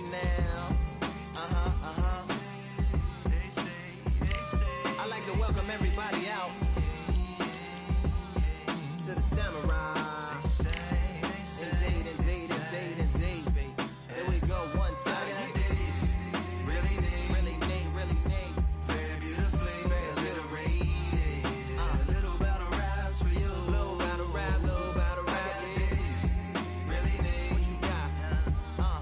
right now. I like to welcome everybody out to the samurai. Indeed. Here we go, one side. Really need. Very beautifully, alliterated. A little battle raps for you. Little battle rap. Really need. What you got?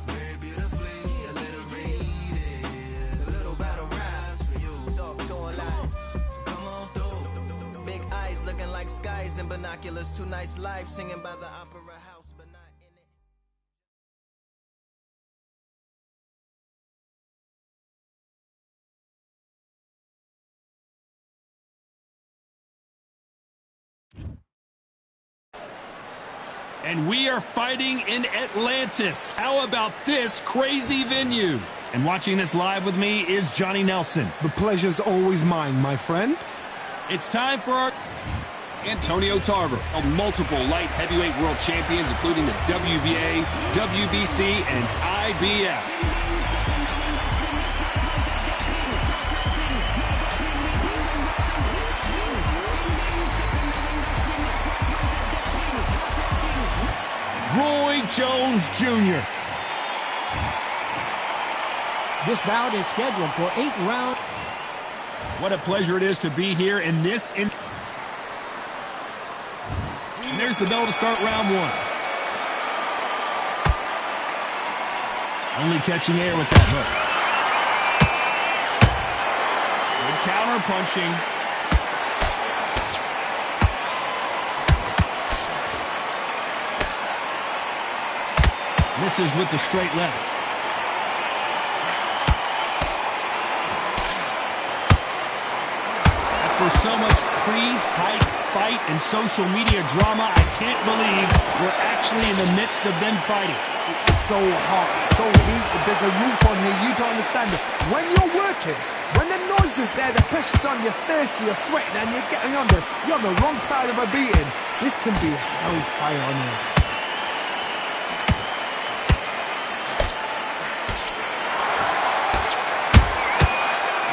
Very beautifully alliterated. A little battle raps for you. Talk to a lot. So come on through. Big eyes looking like skies and binoculars. Two nights live singing by the opera house, but not in it. And we are fighting in Atlantis. How about this crazy venue? And watching this live with me is Johnny Nelson. The pleasure's always mine, my friend. It's time for our Antonio Tarver, multiple light heavyweight world champions, including the WBA, WBC, and IBF. Roy Jones Jr. This bout is scheduled for 8 rounds. What a pleasure it is to be here in this. And there's the bell to start round one. Only catching air with that hook. Good counter punching. Misses with the straight left. After so much pre-hype fight and social media drama, I can't believe we're actually in the midst of them fighting. It's so hot, so heat, there's a roof on here, you don't understand it. When you're working, when the noise is there, the pressure's on, you're thirsty, you're sweating, and you're on the wrong side of a beating, this can be hellfire on you.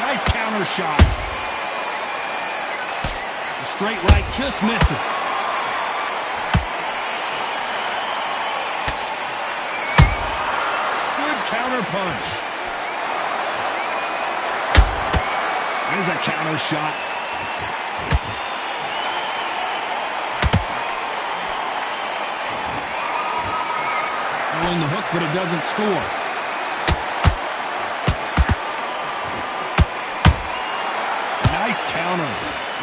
Nice counter shot. The straight right just misses. Good counter punch. There's a counter shot. Throwing the hook, but it doesn't score. Nice counter.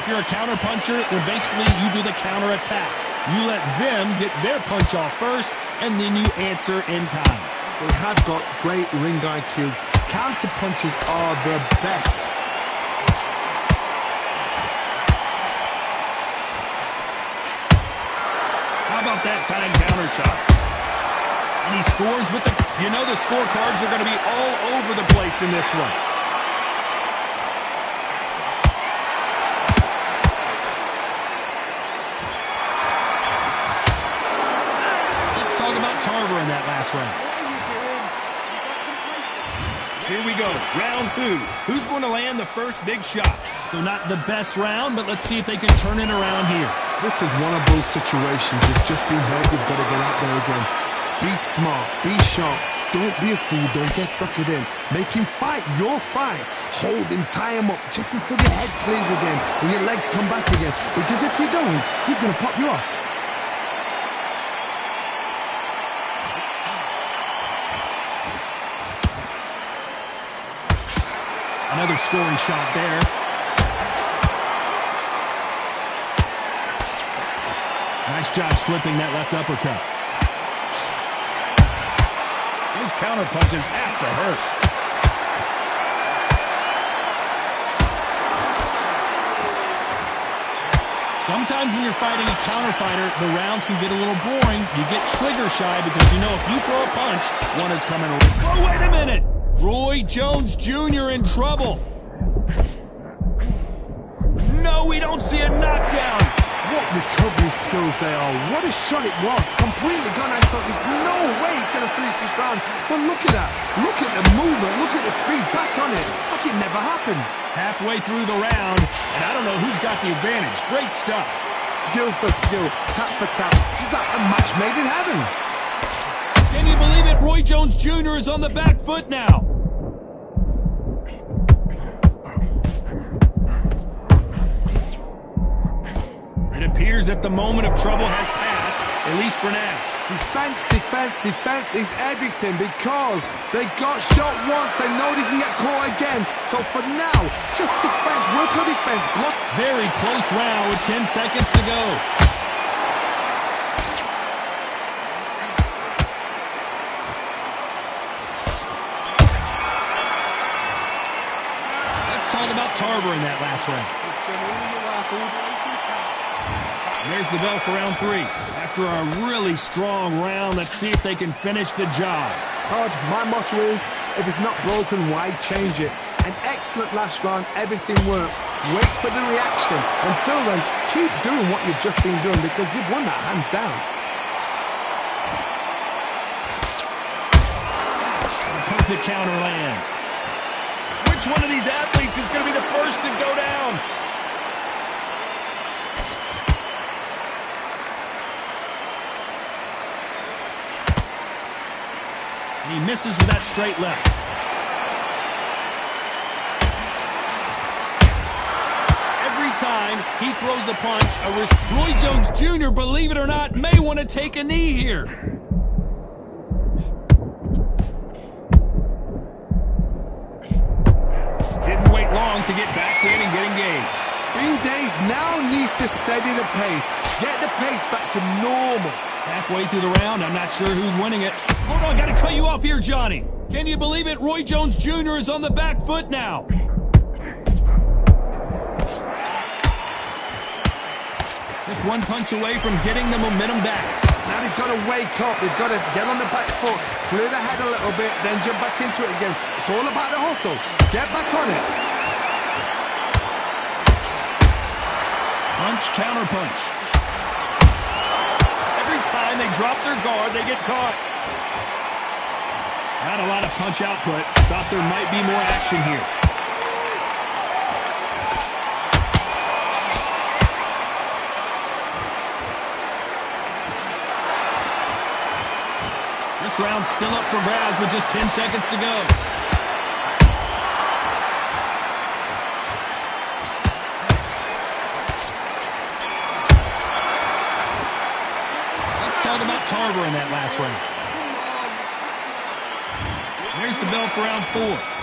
If you're a counter puncher, then basically you do the counter attack. You let them get their punch off first, and then you answer in kind. They have got great ring IQ. Counter punches are the best. How about that time counter shot? And he scores with the... You know the scorecards are going to be all over the place in this one. Tarver in that last round. Here we go, round two. Who's going to land the first big shot? So not the best round, but let's see if they can turn it around here. This is one of those situations. You've just been hurt, you've got to get out there again. Be smart, be sharp. Don't be a fool, don't get suckered in. Make him fight your fight. Hold him, tie him up, just until your head clears again and your legs come back again. Because if you don't, he's going to pop you off. Another scoring shot there. Nice job slipping that left uppercut. Those counter punches have to hurt. Sometimes when you're fighting a counter fighter, the rounds can get a little boring. You get trigger shy because you know if you throw a punch, one is coming around. Oh, wait a minute! Roy Jones Jr. in trouble. No, we don't see a knockdown. What recovery skills they are. What a shot it was. Completely gone. I thought there's no way he's going to finish this round. But look at that. Look at the movement. Look at the speed. Back on it. Like it never happened. Halfway through the round, and I don't know who's got the advantage. Great stuff. Skill for skill. Tap for tap. She's like a match made in heaven. Can you believe it? Roy Jones Jr. is on the back foot now. It appears that the moment of trouble has passed, at least for now. Defense, defense, defense is everything because they got shot once. They know they can get caught again. So for now, just defense. Work on defense. Block. Very close round with 10 seconds to go. Let's talk about Tarver in that last round. There's the bell for round 3. After a really strong round, let's see if they can finish the job. Todd, my motto is, if it's not broken, why change it? An excellent last round, everything works. Wait for the reaction. Until then, keep doing what you've just been doing because you've won that hands down. A perfect counter lands. Which one of these athletes is going to be the first to go down? He misses with that straight left. Every time he throws a punch, Roy Jones Jr., believe it or not, may want to take a knee here. Didn't wait long to get back in and get engaged. Bean Days now needs to steady the pace. Get the pace back to normal. Halfway through the round, I'm not sure who's winning it. Hold on, gotta cut you off here, Johnny. Can you believe it? Roy Jones Jr. is on the back foot now. Just one punch away from getting the momentum back. Now they've got to wake up. They've got to get on the back foot, clear the head a little bit, then jump back into it again. It's all about the hustle. Get back on it. Punch, counter punch. Every time they drop their guard, they get caught. Not a lot of punch output. Thought there might be more action here. This round's still up for grabs with just 10 seconds to go. Let's talk about Tarver in that last round. There's the bell for round 4.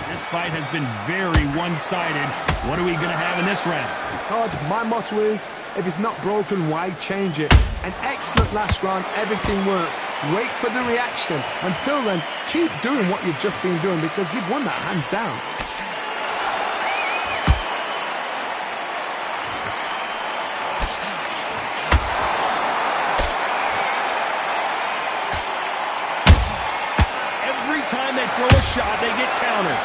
This fight has been very one-sided. What are we going to have in this round? Todd, my motto is, if it's not broken, why change it? An excellent last round, everything works. Wait for the reaction. Until then, keep doing what you've just been doing because you've won that hands down. Every time they throw a shot, they get countered.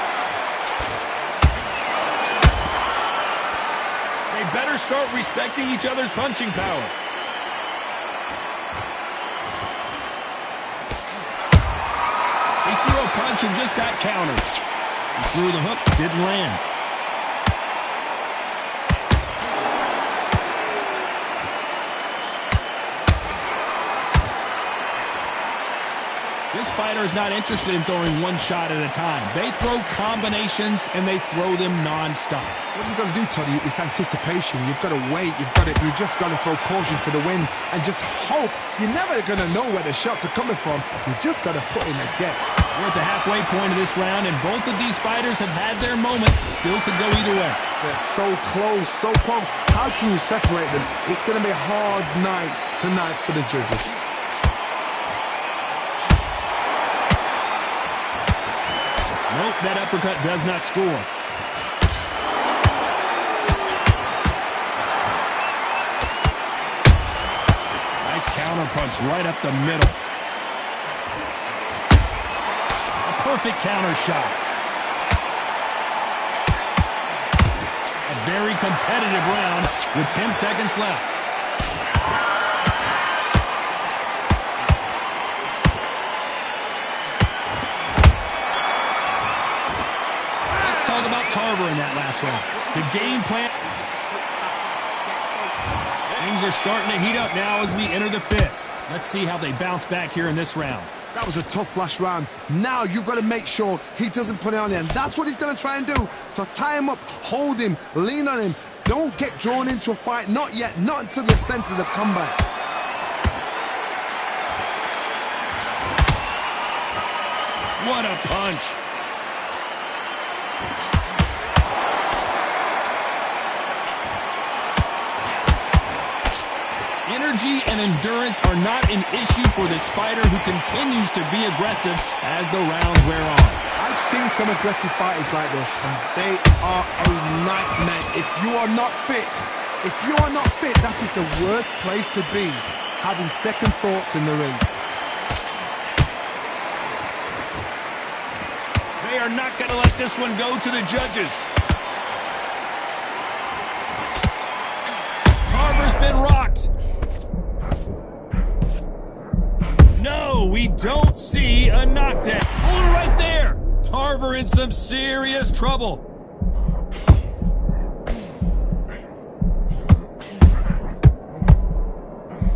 They better start respecting each other's punching power. He threw a punch and just got countered. He threw the hook, didn't land. This fighter is not interested in throwing one shot at a time. They throw combinations and they throw them non-stop. What you've got to do, Toddy, is anticipation. You've got to wait. You just got to throw caution to the wind and just hope. You're never going to know where the shots are coming from. You just got to put in a guess. We're at the halfway point of this round, and both of these fighters have had their moments. Still could go either way. They're so close, so close. How can you separate them? It's going to be a hard night tonight for the judges. Nope, that uppercut does not score. Nice counter punch right up the middle. A perfect counter shot. A very competitive round with 10 seconds left. Tarver in that last round. The game plan. Things are starting to heat up now as we enter the fifth. Let's see how they bounce back here in this round. That was a tough last round. Now you've got to make sure he doesn't put it on him. That's what he's going to try and do. So tie him up, hold him, lean on him. Don't get drawn into a fight. Not yet. Not until the senses have come back. What a punch. Energy and endurance are not an issue for this fighter who continues to be aggressive as the rounds wear on. I've seen some aggressive fighters like this, and they are a nightmare. If you are not fit, that is the worst place to be, having second thoughts in the ring. They are not going to let this one go to the judges. Tarver's been rocked. No, we don't see a knockdown. Hold it right there. Tarver in some serious trouble.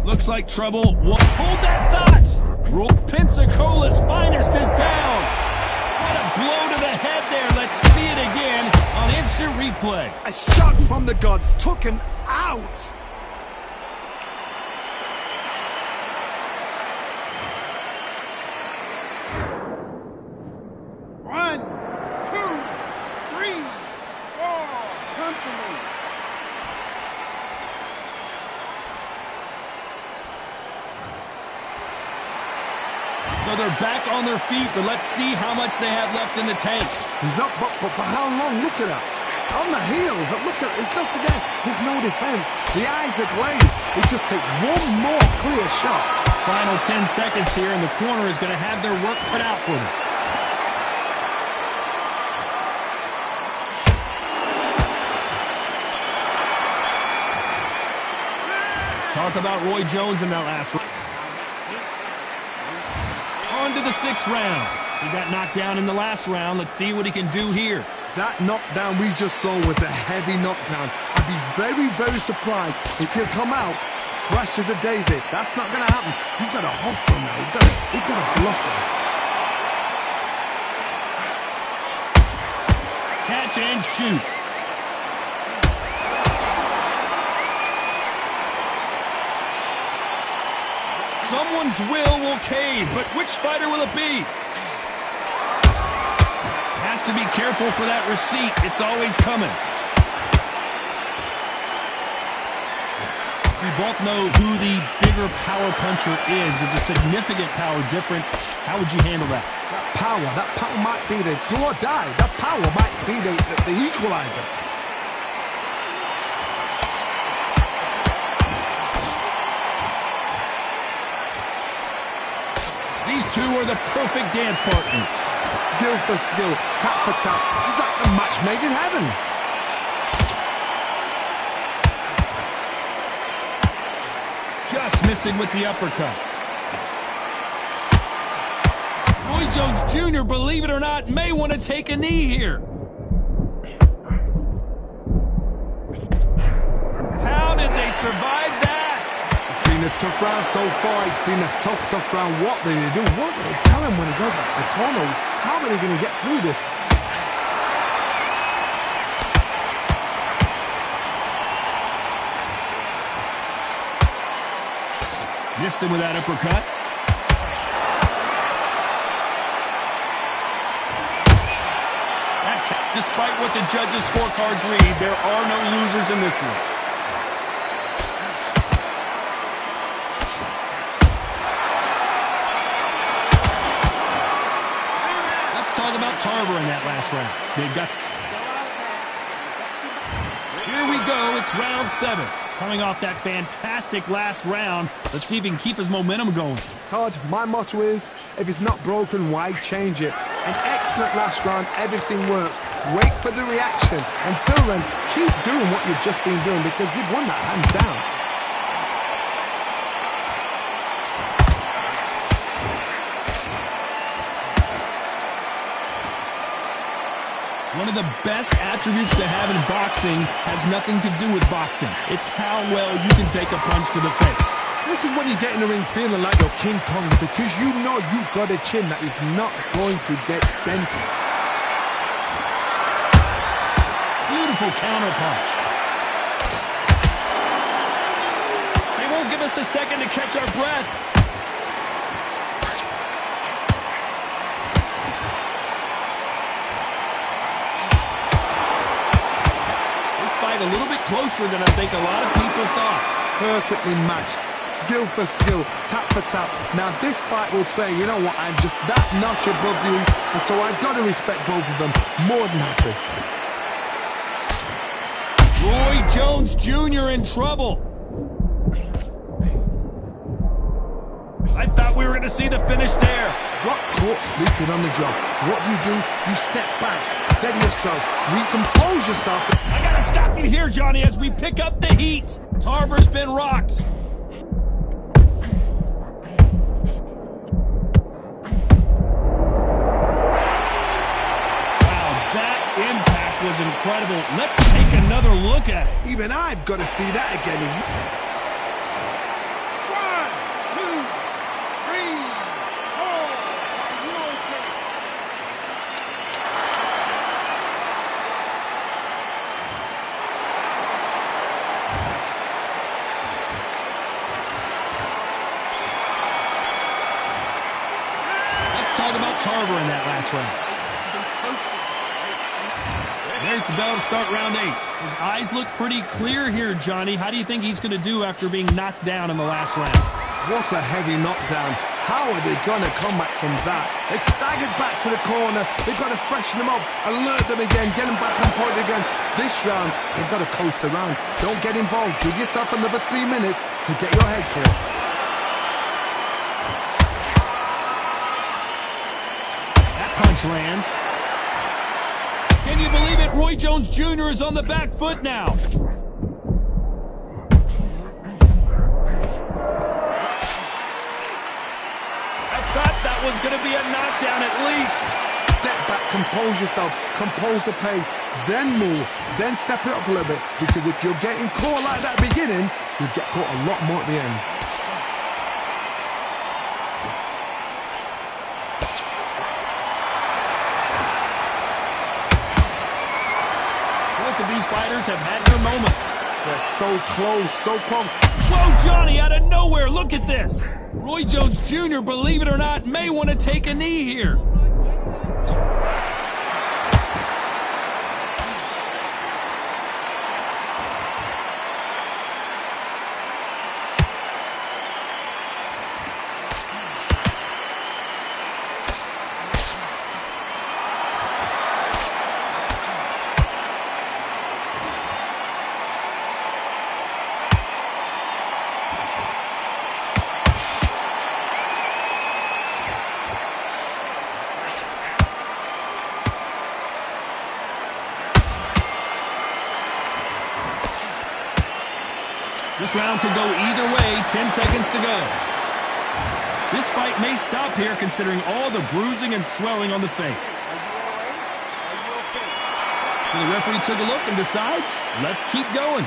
Looks like trouble. Hold that thought. Pensacola's finest is down. What a blow to the head there. Let's see it again on instant replay. A shot from the gods took him out. One, two, three, four. Come to me. So they're back on their feet, but let's see how much they have left in the tank. He's up, but for how long? Look at that. On the heels. Look at it. There's nothing there. There's no defense. The eyes are glazed. It just takes one more clear shot. Final 10 seconds here, and the corner is going to have their work cut out for them. Let's talk about Roy Jones in that last round. On to the sixth round. He got knocked down in the last round. Let's see what he can do here. That knockdown we just saw was a heavy knockdown. I'd be very, very surprised if he'll come out fresh as a daisy. That's not going to happen. He's got to hustle now. He's got to bluff him. Catch and shoot. Someone's will cave, but which fighter will it be? Has to be careful for that receipt. It's always coming. We both know who the bigger power puncher is. There's a significant power difference. How would you handle that? That power might be the do or die. That power might be the equalizer. These two are the perfect dance partners. Skill for skill, tap for tap. Just like a match made in heaven. Just missing with the uppercut. Roy Jones Jr., believe it or not, may want to take a knee here. How did they survive that? It's been a tough round so far. It's been a tough round. What do they do? What do they tell him when he goes back to the corner? How are they going to get through this? Missed him with that uppercut. Despite what the judges' scorecards read, there are no losers in this one. Let's talk about Tarver in that last round. They've got... Here we go. It's round 7. Coming off that fantastic last round, let's see if he can keep his momentum going. Todd, my motto is, if it's not broken, why change it? An excellent last round, everything works. Wait for the reaction. Until then, keep doing what you've just been doing because you've won that hands down. One of the best attributes to have in boxing has nothing to do with boxing. It's how well you can take a punch to the face. This is when you get in the ring feeling like you're King Kong, because you know you've got a chin that is not going to get dented. Beautiful counter punch. They won't give us a second to catch our breath. This fight a little bit closer than I think a lot of people thought. Perfectly matched, skill for skill, tap for tap. Now this fight will say, you know what, I'm just that notch above you, and so I've got to respect both of them. More than happy. Roy Jones Jr. in trouble. I thought we were going to see the finish there. Got caught sleeping on the job. What do? You step back, steady yourself, recompose yourself. I got to stop you here, Johnny, as we pick up the heat. Tarver's been rocked. Wow, that impact was incredible. Let's take another look at it. Even I've got to see that again. 1, 2, 3, 4. Are you okay? Let's talk about Tarver in that last round. There's the bell to start round 8. His eyes look pretty clear here, Johnny. How do you think he's going to do after being knocked down in the last round? What a heavy knockdown. How are they going to come back from that? They've staggered back to the corner. They've got to freshen them up, alert them again, get them back on point again. This round, they've got to coast around. Don't get involved. Give yourself another 3 minutes to get your head clear. That punch lands. Can you believe it? Roy Jones Jr. is on the back foot now. I thought that was going to be a knockdown at least. Step back, compose yourself, compose the pace, then move, then step it up a little bit. Because if you're getting caught like that beginning, you'll get caught a lot more at the end. Both of these fighters have had their moments. They're so close, so close. Whoa, Johnny, out of nowhere, look at this. Roy Jones Jr., believe it or not, may want to take a knee here. This round could go either way, 10 seconds to go. This fight may stop here considering all the bruising and swelling on the face. So the referee took a look and decides, let's keep going.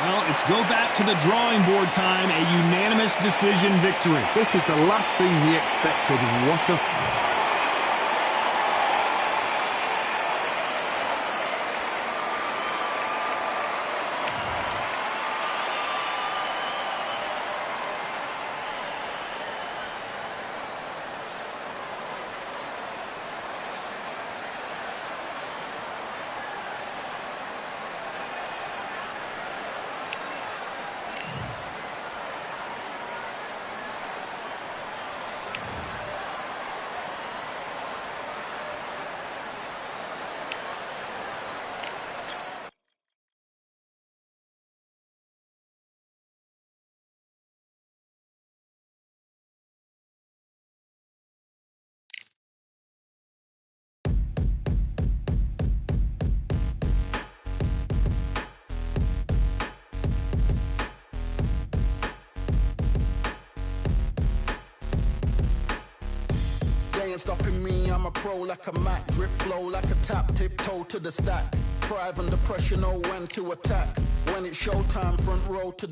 Well, it's go back to the drawing board time, a unanimous decision victory. This is the last thing we expected. What a... ain't stopping me, I'm a pro like a Mac. Drip flow like a tap, tiptoe to the stack. Thrive under pressure, know when to attack. When it's showtime, front row to the